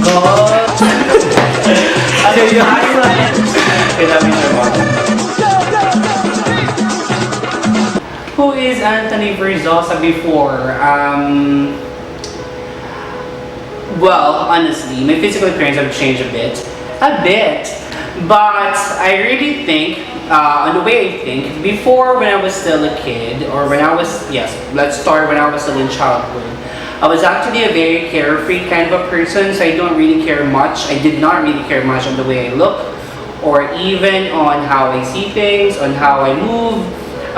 God! Ano yun? Kailangan naman. Who is Anthony Versoza before? Well, honestly, my physical appearance have changed a bit. A bit. But I really think, on the way I think, before when I was still a kid, or when I was, yes, let's start when I was still in childhood. I was actually a very carefree kind of a person, so I don't really care much. I did not really care much on the way I look, or even on how I see things, on how I move.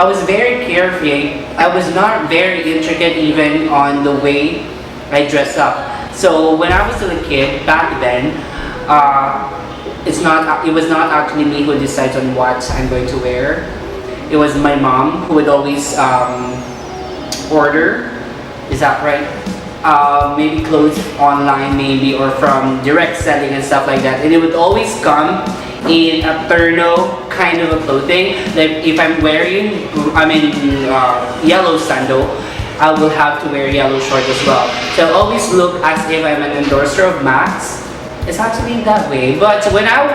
I was very carefree. I was not very intricate even on the way I dress up. So when I was still a kid, back then, it was not actually me who decides on what I'm going to wear. It was my mom who would always order, is that right? Maybe clothes online maybe, or from direct selling and stuff like that. And it would always come in a terno kind of a clothing. Like if I'm wearing, yellow sandal, I will have to wear yellow short as well. So I always look as if I'm an endorser of Max. It's actually that way. But when I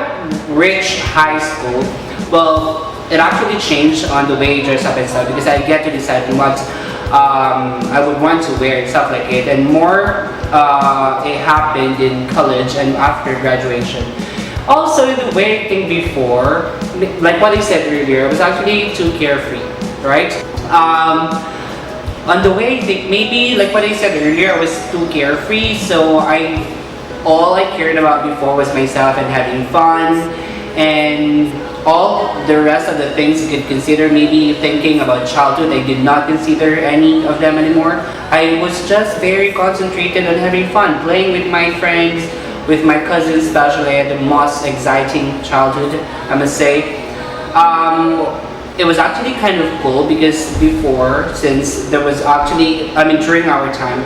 reached high school, well, it actually changed on the way I dress up and stuff, because I get to decide what I would want to wear and stuff like it. And more, it happened in college and after graduation. Also, the way I think before, like what I said earlier, I was actually too carefree, right? On the way I think, maybe like what I said earlier, I was too carefree, so all I cared about before was myself and having fun, and all the rest of the things you could consider, maybe thinking about childhood, I did not consider any of them anymore. I was just very concentrated on having fun, playing with my friends, with my cousins especially. I had the most exciting childhood, I must say. It was actually kind of cool because before, since there was actually, during our time,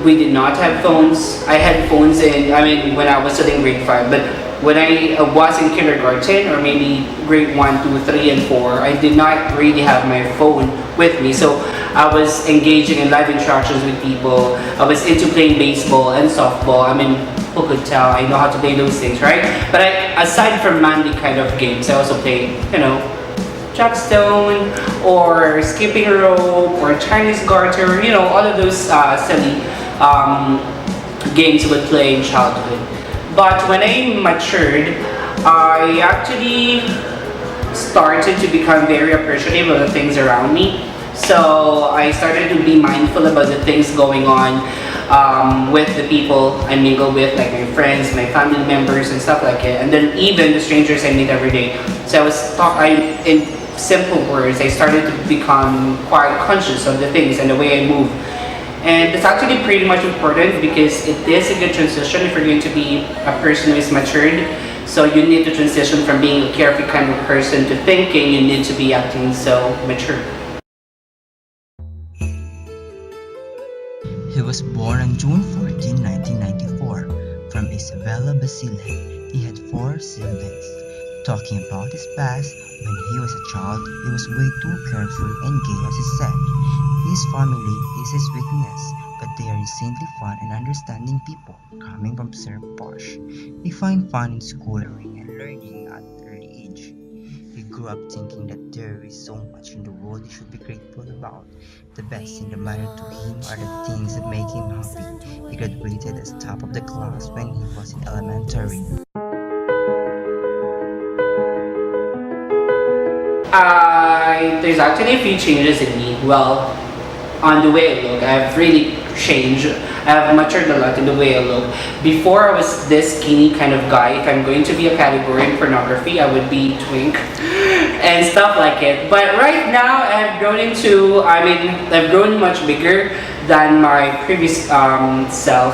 we did not have phones. I had phones when I was still in grade 5, but when I was in kindergarten, or maybe grade 1, 2, 3, and 4, I did not really have my phone with me. So I was engaging in live interactions with people. I was into playing baseball and softball. Who could tell? I know how to play those things, right? But aside from manly kind of games, I also play, jackstone, or skipping rope, or Chinese garter, all of those silly games we would play in childhood. But when I matured, I actually started to become very appreciative of the things around me. So I started to be mindful about the things going on with the people I mingle with, like my friends, my family members, and stuff like it. And then even the strangers I meet every day. So in simple words, I started to become quite conscious of the things and the way I move. And it's actually pretty much important because it is a good transition if you're going to be a person who is matured. So you need to transition from being a carefree kind of person to thinking you need to be acting so mature. He was born on June 14, 1994, from Isabela, Basile. He had 4 siblings. Talking about his past, when he was a child, he was way too carefree and gay, as he said. His family is his weakness, but they are insanely fun and understanding people, coming from Sir Posh. They find fun in schooling and learning at an early age. He grew up thinking that there is so much in the world he should be grateful about. The best thing that mattered to him are the things that make him happy. He graduated as top of the class when he was in elementary. There's actually a few changes in me. Well, on the way I look, I've really changed. I've matured a lot in the way I look. Before, I was this skinny kind of guy. If I'm going to be a category in pornography, I would be twink and stuff like it. But right now, I've grown much bigger than my previous self.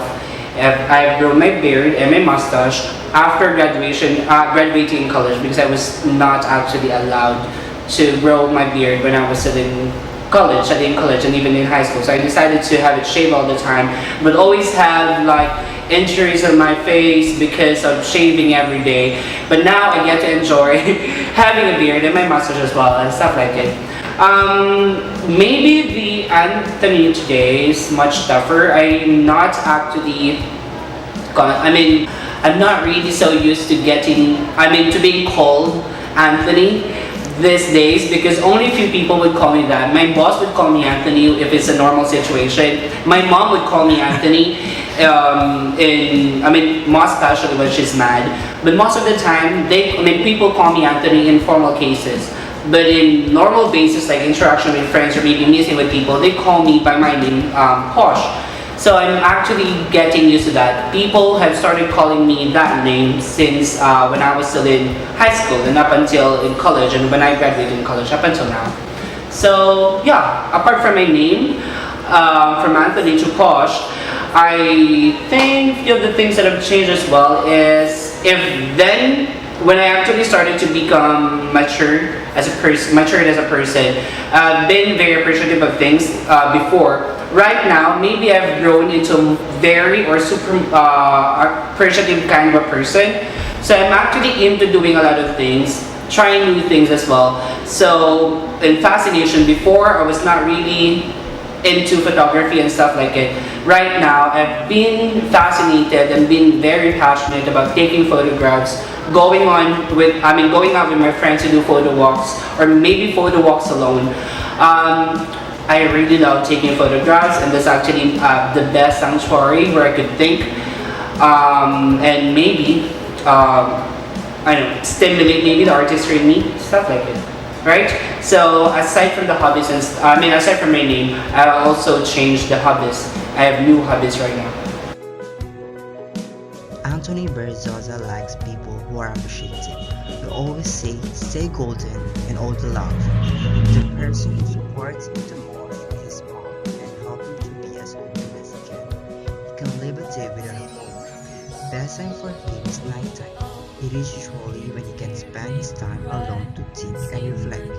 I've grown my beard and my mustache after graduating in college, because I was not actually allowed to grow my beard when I was still in college, and even in high school. So I decided to have it shaved all the time, but always have like injuries on my face because of shaving every day. But now I get to enjoy having a beard and my mustache as well and stuff like it. Maybe the Anthony today is much tougher. I'm not actually, I'm not really so used to to being called Anthony these days because only a few people would call me that. My boss would call me Anthony if it's a normal situation. My mom would call me Anthony, more especially when she's mad. But most of the time, people call me Anthony in formal cases. But in normal basis, like interaction with friends or maybe meeting with people, they call me by my name, Posh. So I'm actually getting used to that. People have started calling me that name since when I was still in high school and up until in college and when I graduated in college up until now. So yeah, apart from my name, from Anthony to Posh, I think a few of the things that have changed as well is when I actually started to become matured as a person, been very appreciative of things before. Right now, maybe I've grown into very or super appreciative kind of a person. So I'm actually into doing a lot of things, trying new things as well. So in fascination, before I was not really into photography and stuff like it. Right now, I've been fascinated and been very passionate about taking photographs, going out with my friends to do photo walks or maybe photo walks alone. I really love taking photographs, and that's actually the best sanctuary where I could think and maybe stimulate maybe the artistry in me, stuff like it. Right? So aside from the hobbies aside from my name, I also changed the hobbies. I have new hobbies right now. Anthony Versoza likes people who are appreciative. He always say, stay golden and all the love. The person who supports him the most is his mom and help him to be as open as he can. He can live a day without a phone. Best time for him is nighttime. It is usually when he can spend his time alone to think and reflect.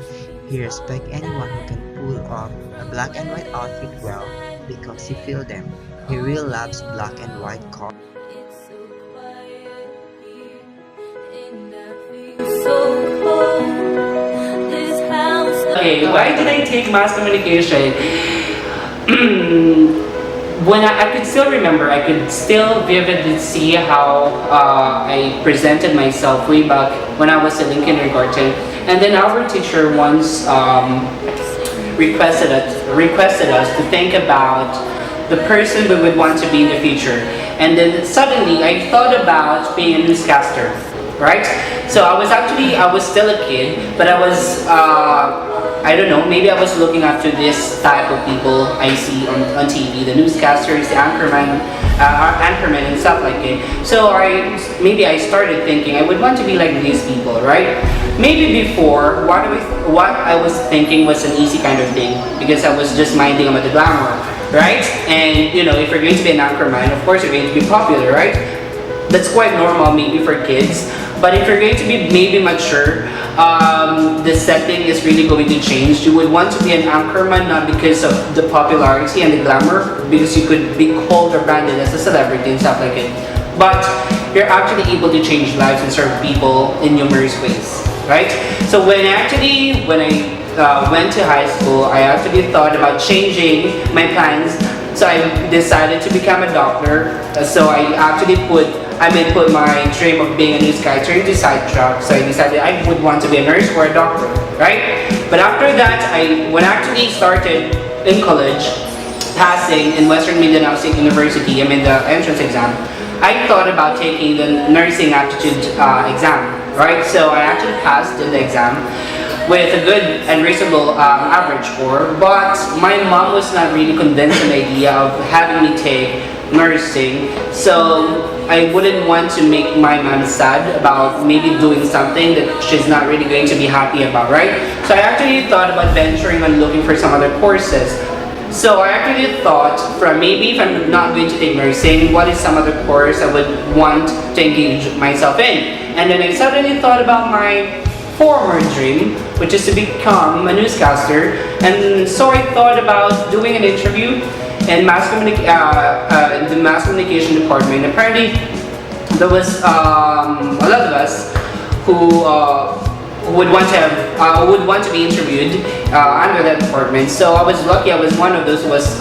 He respects anyone who can pull off a black and white outfit well because he feels them. He really loves black and white cars. Okay, why did I take mass communication? When I could still remember, I could still vividly see how I presented myself way back when I was still in kindergarten. And then our teacher once requested us to think about the person we would want to be in the future. And then suddenly I thought about being a newscaster, right? So I was still a kid, but I was, I don't know, maybe I was looking up to this type of people I see on TV, the newscasters, the anchorman and stuff like it. So maybe I started thinking I would want to be like these people, right? Maybe before, what I was thinking was an easy kind of thing because I was just minding about the glamour, right? And if you're going to be an anchorman, of course you're going to be popular, right? That's quite normal maybe for kids. But if you're going to be maybe mature, the setting is really going to change. You would want to be an anchorman not because of the popularity and the glamour, because you could be called or branded as a celebrity and stuff like it. But you're actually able to change lives and serve people in numerous ways, right? So when I went to high school, I actually thought about changing my plans. So I decided to become a doctor. So I actually put my dream of being a newscaster into sidetrack. So I decided I would want to be a nurse or a doctor, right? But after that, when I actually started in college, passing in Western Mindanao State University, the entrance exam, I thought about taking the nursing aptitude exam, right? So I actually passed in the exam with a good and reasonable average score, but my mom was not really convinced in the idea of having me take nursing. So I wouldn't want to make my mom sad about maybe doing something that she's not really going to be happy about, right? So I actually thought about venturing and looking for some other courses. So I actually thought maybe if I'm not going to take nursing, what is some other course I would want to engage myself in? And then I suddenly thought about my former dream, which is to become a newscaster. And so I thought about doing an interview in the mass communication department. Apparently, there was a lot of us who would want to be interviewed under that department. So I was lucky. I was one of those who was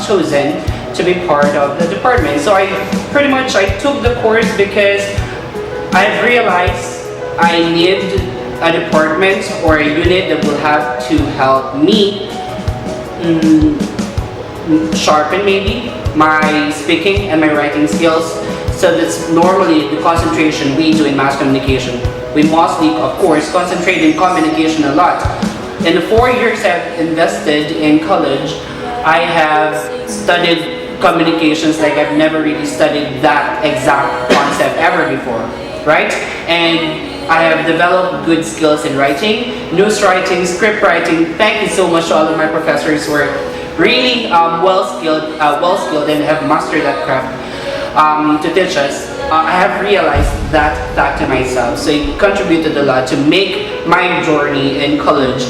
chosen to be part of the department. So I took the course because I've realized I need a department or a unit that will have to help me sharpen maybe my speaking and my writing skills. So that's normally the concentration we do in mass communication. We mostly, of course, concentrate in communication a lot. In the 4 years I've invested in college, I have studied communications like I've never really studied that exact concept ever before, right? And I have developed good skills in writing, news writing, script writing. Thank you so much to all of my professors who are really well skilled and have mastered that craft to teach us. I have realized that fact to myself, so it contributed a lot to make my journey in college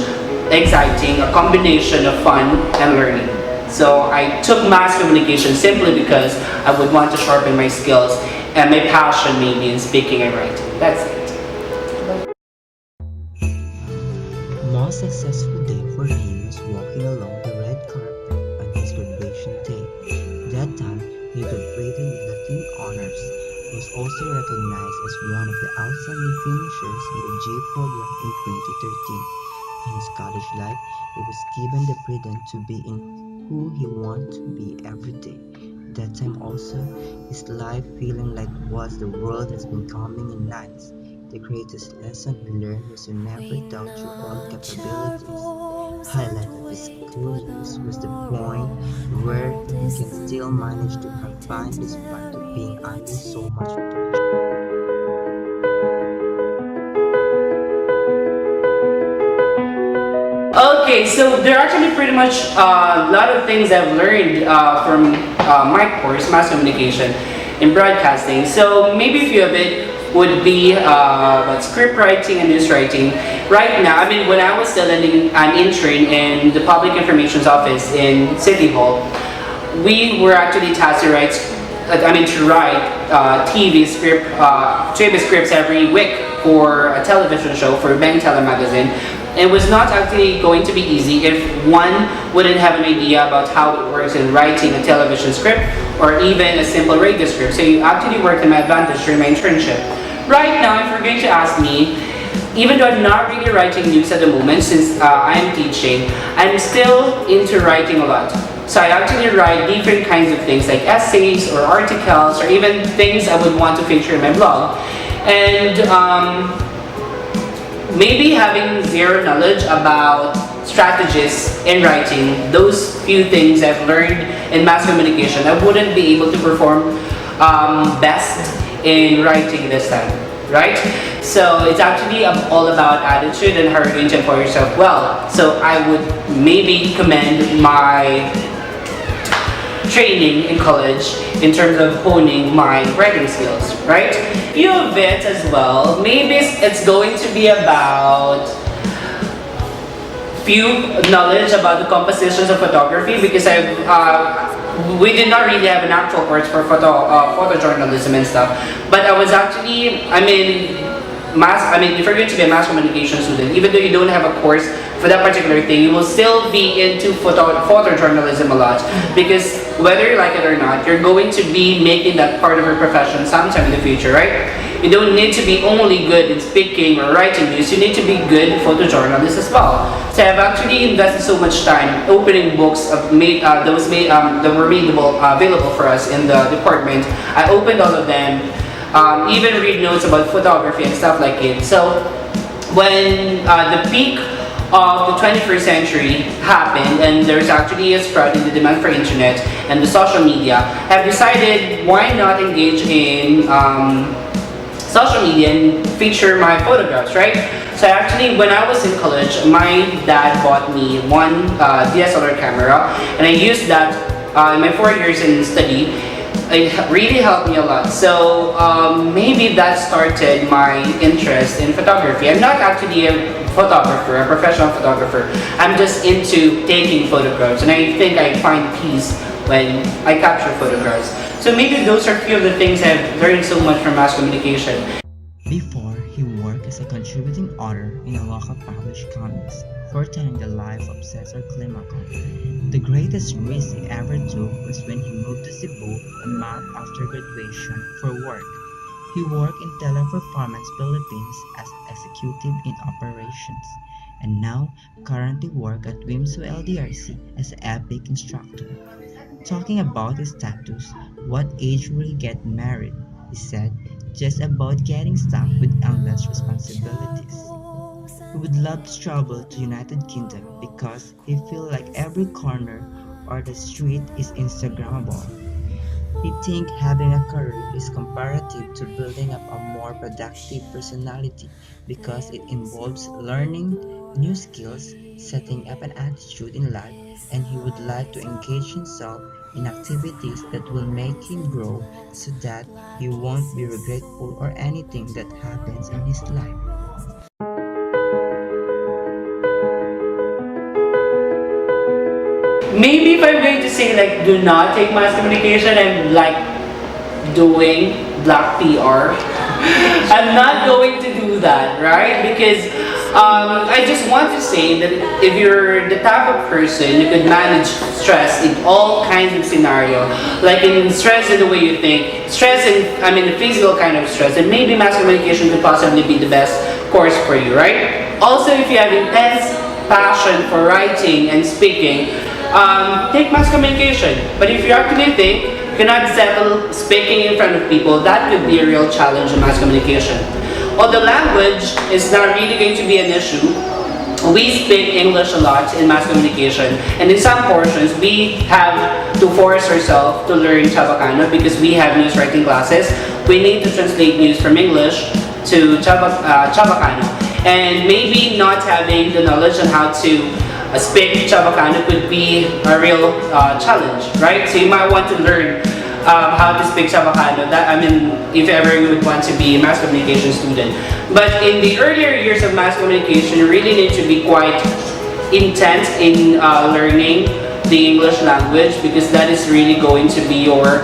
exciting, a combination of fun and learning. So I took mass communication simply because I would want to sharpen my skills and my passion maybe in speaking and writing. That's it. Most successful day for him was walking along the red carpet on his graduation day. That time, he graduated with the team honors. He was also recognized as one of the outstanding finishers in the J program in 2013. In his college life, he was given the freedom to be in who he wanted to be every day. That time also, his life feeling like was the world has been coming in lines. The greatest lesson he learned was to never doubt your own capabilities. Highlight of his school years was the point where he can still manage to have fun despite of being under so much pressure. Okay, so there are actually pretty much a lot of things I've learned from my course, mass communication in broadcasting. So maybe a few of it would be about script writing and news writing. Right now, I mean, when I was still an intern in the Public Information's Office in City Hall, we were actually tasked to write, TV scripts every week for a television show for Bang Tele magazine. It was not actually going to be easy if one wouldn't have an idea about how it works in writing a television script or even a simple radio script. So you actually worked to my advantage during my internship. Right now, if you're going to ask me, even though I'm not really writing news at the moment since I'm teaching, I'm still into writing a lot. So I actually write different kinds of things like essays or articles or even things I would want to feature in my blog. And maybe having zero knowledge about strategies in writing, those few things I've learned in mass communication, I wouldn't be able to perform best in writing this time, right? So it's actually all about attitude and how you're going to employ yourself well. So I would maybe commend my training in college in terms of honing my writing skills, right? You have it as well. Maybe it's going to be about few knowledge about the compositions of photography because we did not really have an actual course for photojournalism and stuff. But I was actually, if you're going to be a mass communication student, even though you don't have a course for that particular thing, you will still be into photojournalism a lot because whether you like it or not, you're going to be making that part of your profession sometime in the future, right? You don't need to be only good in speaking or writing news, you need to be good photojournalist as well. So I've actually invested so much time opening books that were made available for us in the department. I opened all of them, even read notes about photography and stuff like it. So when the peak of the 21st century happened and there's actually a spread in the demand for internet and the social media, I've decided why not engage in social media and feature my photographs, right? So actually, when I was in college, my dad bought me one DSLR camera and I used that in my 4 years in study. It really helped me a lot. So maybe that started my interest in photography. I'm not actually a photographer, a professional photographer. I'm just into taking photographs and I think I find peace when I capture photographs. So maybe those are a few of the things I've learned so much from mass communication. Before, he worked as a contributing author in a local published comics, foretelling the life of Cesar Climacon. The greatest risk he ever took was when he moved to Cebu a month after graduation for work. He worked in Teleperformance Philippines as executive in operations, and now currently work at Wimso LDRC as an epic instructor. Talking about his status, what age will he get married? He said, just about getting stuck with endless responsibilities. He would love to travel to United Kingdom because he feels like every corner or the street is Instagrammable. He thinks having a career is comparative to building up a more productive personality because it involves learning new skills, setting up an attitude in life, and he would like to engage himself in activities that will make him grow so that he won't be regretful or anything that happens in his life. Maybe if I'm going to say like do not take mass communication and like doing black PR, I'm not going to do that, right? Because I just want to say that if you're the type of person who could manage stress in all kinds of scenario, like in stress in the way you think, stress in the physical kind of stress, then maybe mass communication could possibly be the best course for you, right? Also, if you have intense passion for writing and speaking, take mass communication. But if you actually think you cannot settle speaking in front of people, that could be a real challenge in mass communication. Although language is not really going to be an issue, we speak English a lot in mass communication, and in some portions we have to force ourselves to learn Chavacano because we have news writing classes. We need to translate news from English to Chavacano, and maybe not having the knowledge on how to speak Chavacano could be a real challenge, right? So you might want to learn how to speak Chavacano. If ever you would want to be a mass communication student. But in the earlier years of mass communication, you really need to be quite intense in learning the English language because that is really going to be your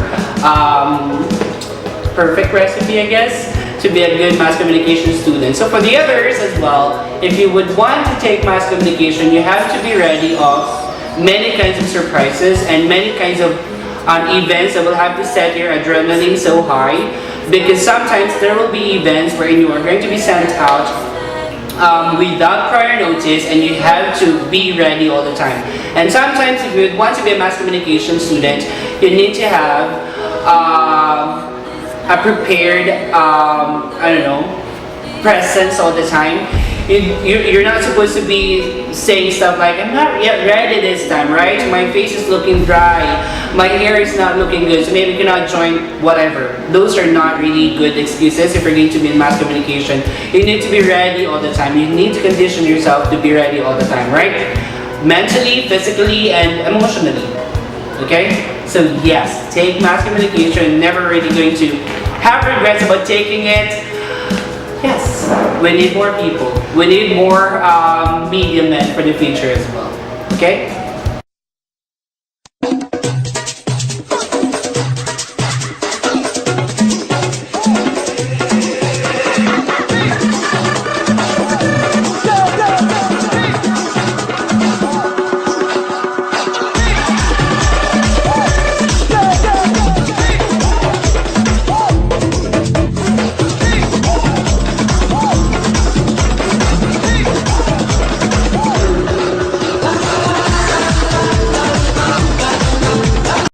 perfect recipe, I guess, to be a good mass communication student. So for the others as well, if you would want to take mass communication, you have to be ready of many kinds of surprises and many kinds of events that will have to set your adrenaline so high, because sometimes there will be events where you are going to be sent out without prior notice, and you have to be ready all the time. And sometimes if you want to be a mass communication student, you need to have a prepared, presence all the time. You're not supposed to be saying stuff like, I'm not yet ready this time, right? My face is looking dry, my hair is not looking good, so maybe you cannot join, whatever. Those are not really good excuses if you're going to be in mass communication. You need to be ready all the time. You need to condition yourself to be ready all the time, right? Mentally, physically, and emotionally. Okay? So yes, take mass communication. Never really going to have regrets about taking it. Yes, we need more people. We need more media men for the future as well. Okay?